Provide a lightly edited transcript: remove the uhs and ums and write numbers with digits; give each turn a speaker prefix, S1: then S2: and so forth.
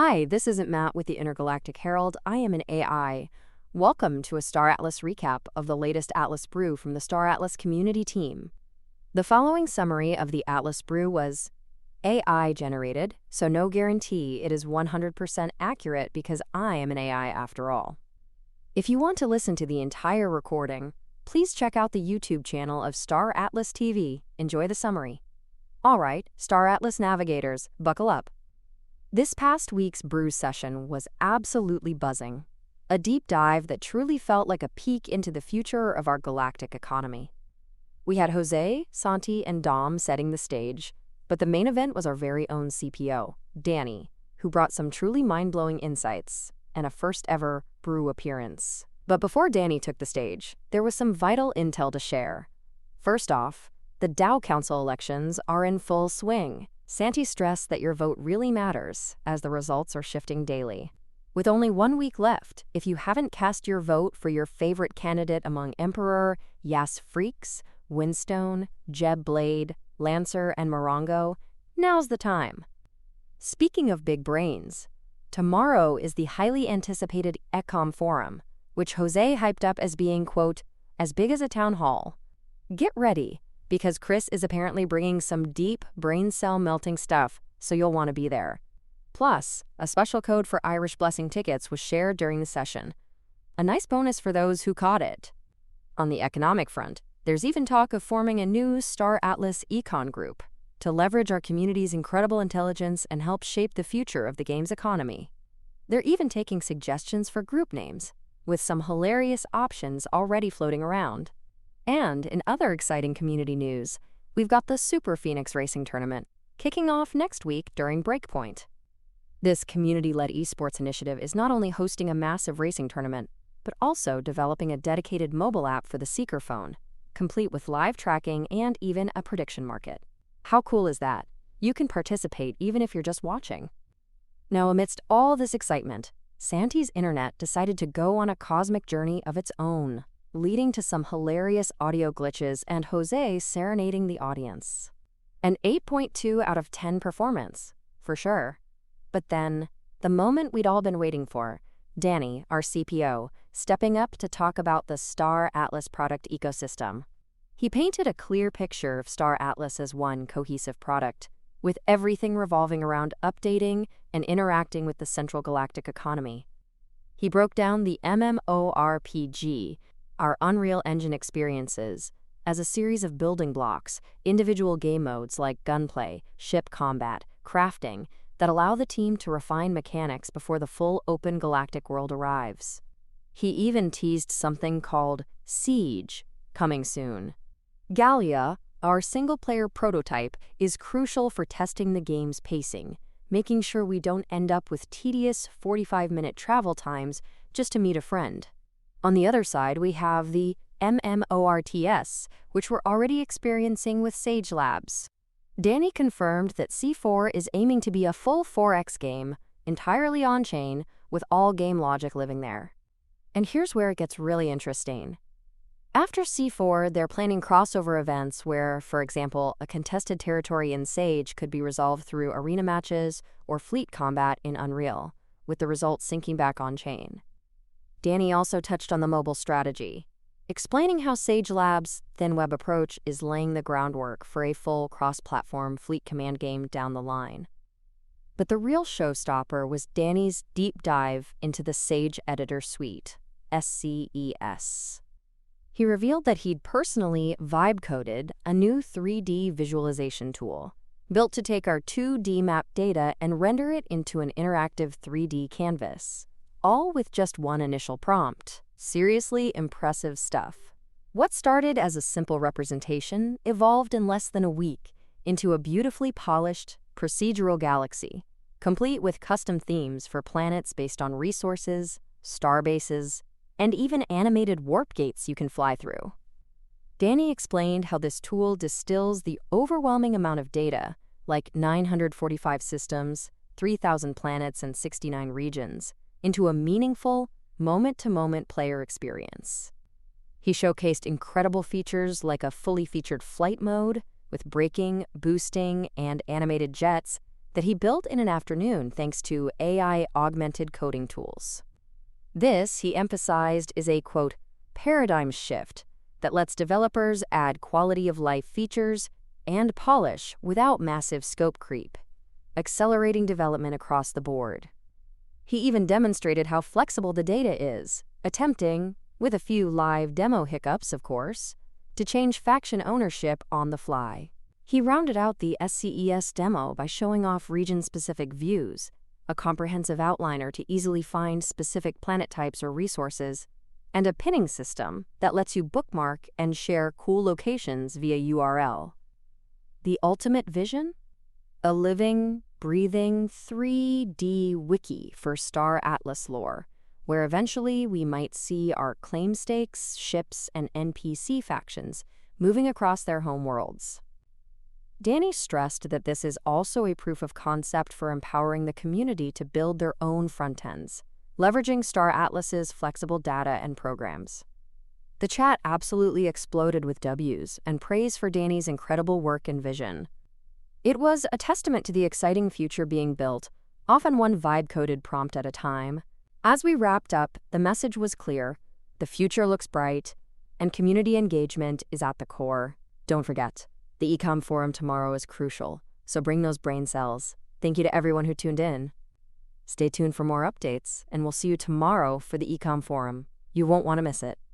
S1: Hi, this isn't Matt with the Intergalactic Herald. I am an AI. Welcome to a Star Atlas recap of the latest Atlas Brew from the Star Atlas community team. The following summary of the Atlas Brew was AI generated, so no guarantee it is 100% accurate because I am an AI after all. If you want to listen to the entire recording, please check out the YouTube channel of Star Atlas TV. Enjoy the summary. All right, Star Atlas navigators, buckle up. This past week's Brew session was absolutely buzzing. A deep dive that truly felt like a peek into the future of our galactic economy. We had Jose, Santi, and Dom setting the stage, but the main event was our very own CPO, Danny, who brought some truly mind-blowing insights and a first-ever Brew appearance. But before Danny took the stage, there was some vital intel to share. First off, the DAO Council elections are in full swing. Santi stressed that your vote really matters, as the results are shifting daily. With only 1 week left, if you haven't cast your vote for your favorite candidate among Emperor, Yas Freaks, Windstone, Jeb Blade, Lancer, and Morongo, now's the time. Speaking of big brains, tomorrow is the highly anticipated Ecom Forum, which Jose hyped up as being, quote, as big as a town hall. Get ready, because Chris is apparently bringing some deep brain cell melting stuff, so you'll want to be there. Plus, a special code for Irish Blessing tickets was shared during the session. A nice bonus for those who caught it. On the economic front, there's even talk of forming a new Star Atlas Econ group to leverage our community's incredible intelligence and help shape the future of the game's economy. They're even taking suggestions for group names, with some hilarious options already floating around. And in other exciting community news, we've got the Super Phoenix Racing Tournament, kicking off next week during Breakpoint. This community-led esports initiative is not only hosting a massive racing tournament, but also developing a dedicated mobile app for the Seeker phone, complete with live tracking and even a prediction market. How cool is that? You can participate even if you're just watching. Now, amidst all this excitement, Santi's internet decided to go on a cosmic journey of its own, leading to some hilarious audio glitches and Jose serenading the audience. An 8.2 out of 10 performance, for sure. But then, the moment we'd all been waiting for, Danny, our CPO, stepping up to talk about the Star Atlas product ecosystem. He painted a clear picture of Star Atlas as one cohesive product, with everything revolving around updating and interacting with the central galactic economy. He broke down the MMORPG, our Unreal Engine experiences, as a series of building blocks, individual game modes like gunplay, ship combat, crafting, that allow the team to refine mechanics before the full open galactic world arrives. He even teased something called Siege, coming soon. Gallia, our single-player prototype, is crucial for testing the game's pacing, making sure we don't end up with tedious 45-minute travel times just to meet a friend. On the other side, we have the MMORTS, which we're already experiencing with Sage Labs. Danny confirmed that C4 is aiming to be a full 4X game, entirely on-chain, with all game logic living there. And here's where it gets really interesting. After C4, they're planning crossover events where, for example, a contested territory in Sage could be resolved through arena matches or fleet combat in Unreal, with the results syncing back on-chain. Danny also touched on the mobile strategy, explaining how Sage Labs' thin web approach is laying the groundwork for a full cross-platform fleet command game down the line. But the real showstopper was Danny's deep dive into the Sage Editor Suite, SES. He revealed that he'd personally vibe-coded a new 3D visualization tool, built to take our 2D map data and render it into an interactive 3D canvas, all with just one initial prompt. Seriously impressive stuff. What started as a simple representation evolved in less than a week into a beautifully polished, procedural galaxy, complete with custom themes for planets based on resources, star bases, and even animated warp gates you can fly through. Danny explained how this tool distills the overwhelming amount of data, like 945 systems, 3,000 planets, and 69 regions, into a meaningful, moment-to-moment player experience. He showcased incredible features like a fully featured flight mode with braking, boosting, and animated jets that he built in an afternoon thanks to AI-augmented coding tools. This, he emphasized, is a, quote, paradigm shift that lets developers add quality-of-life features and polish without massive scope creep, accelerating development across the board. He even demonstrated how flexible the data is, attempting, with a few live demo hiccups, of course, to change faction ownership on the fly. He rounded out the SES demo by showing off region-specific views, a comprehensive outliner to easily find specific planet types or resources, and a pinning system that lets you bookmark and share cool locations via URL. The ultimate vision? A living, breathing 3D wiki for Star Atlas lore, where eventually we might see our claim stakes, ships, and NPC factions moving across their home worlds. Danny stressed that this is also a proof of concept for empowering the community to build their own front ends, leveraging Star Atlas's flexible data and programs. The chat absolutely exploded with W's and praise for Danny's incredible work and vision. It was a testament to the exciting future being built, often one vibe-coded prompt at a time. As we wrapped up, the message was clear: the future looks bright, and community engagement is at the core. Don't forget, the Ecom Forum tomorrow is crucial, so bring those brain cells. Thank you to everyone who tuned in. Stay tuned for more updates, and we'll see you tomorrow for the Ecom Forum. You won't want to miss it.